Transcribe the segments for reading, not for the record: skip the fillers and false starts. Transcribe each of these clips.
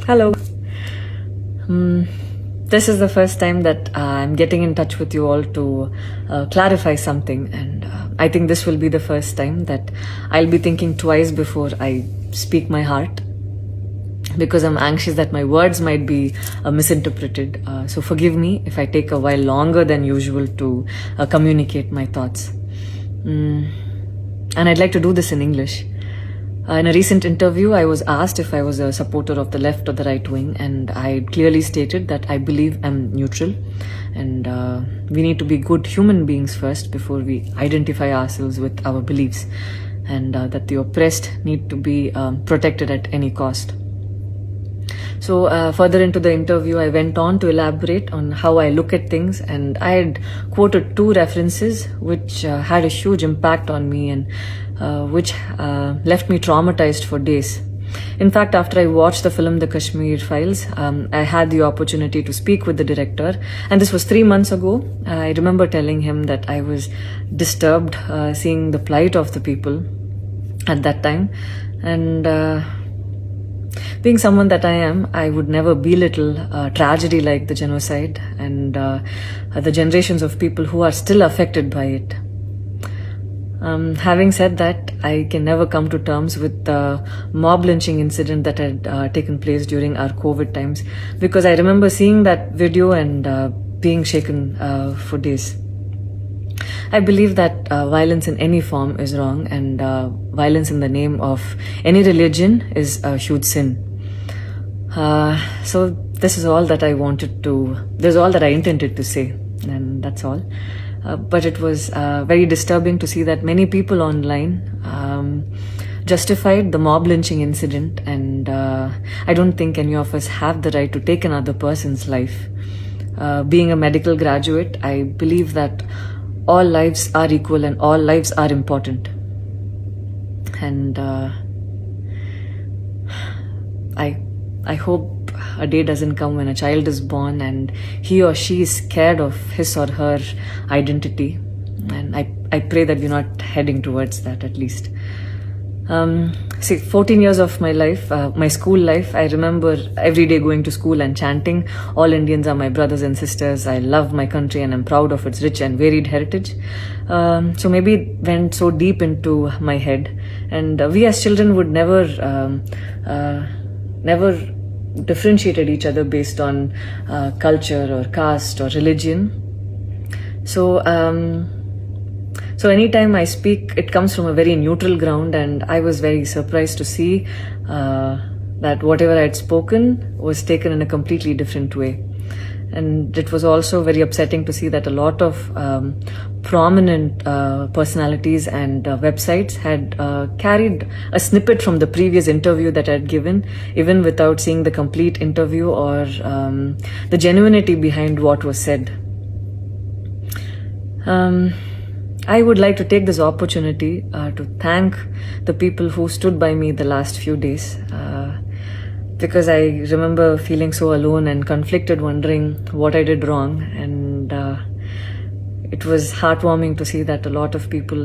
Hello. This is the first time that I'm getting in touch with you all to clarify something, and I think this will be the first time that I'll be thinking twice before I speak my heart, because I'm anxious that my words might be misinterpreted. So forgive me if I take a while longer than usual to communicate my thoughts. And I'd like to do this in English. In a recent interview, I was asked if I was a supporter of the left or the right wing, and I clearly stated that I believe I'm neutral, and we need to be good human beings first before we identify ourselves with our beliefs, and that the oppressed need to be protected at any cost. So further into the interview, I went on to elaborate on how I look at things, and I had quoted two references which had a huge impact on me and which left me traumatized for days. In fact, after I watched the film The Kashmirfiles, I had the opportunity to speak with the director, and this was 3 months ago. I remember telling him that I was disturbed seeing the plight of the people at that time, and being someone that I am, I would never belittle tragedy like the genocide and the generations of people who are still affected by it. Having said that, I can never come to terms with the mob lynching incident that had taken place during our COVID times, because I remember seeing that video and being shaken for days. I believe that violence in any form is wrong, and violence in the name of any religion is a huge sin. So this is all that I intended to say, and that's all. But it was very disturbing to see that many people online justified the mob lynching incident, and I don't think any of us have the right to take another person's life. Being a medical graduate, I believe that all lives are equal and all lives are important. And I hope a day doesn't come when a child is born and he or she is scared of his or her identity. And I pray that we're not heading towards that, at least. 14 years of my life, my school life, I remember every day going to school and chanting, "All Indians are my brothers and sisters. I love my country and I'm proud of its rich and varied heritage." So maybe it went so deep into my head. And we as children would never differentiated each other based on culture or caste or religion. So anytime I speak, it comes from a very neutral ground, and I was very surprised to see that whatever I had spoken was taken in a completely different way. And it was also very upsetting to see that a lot of prominent personalities and websites had carried a snippet from the previous interview that I had given, even without seeing the complete interview or the genuinity behind what was said. I would like to take this opportunity to thank the people who stood by me the last few days, because I remember feeling so alone and conflicted, wondering what I did wrong. And it was heartwarming to see that a lot of people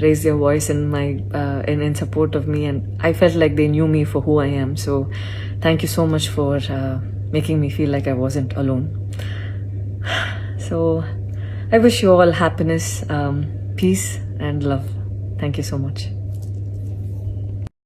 raised their voice in support of me, and I felt like they knew me for who I am. So thank you so much for making me feel like I wasn't alone. So I wish you all happiness, peace and love. Thank you so much.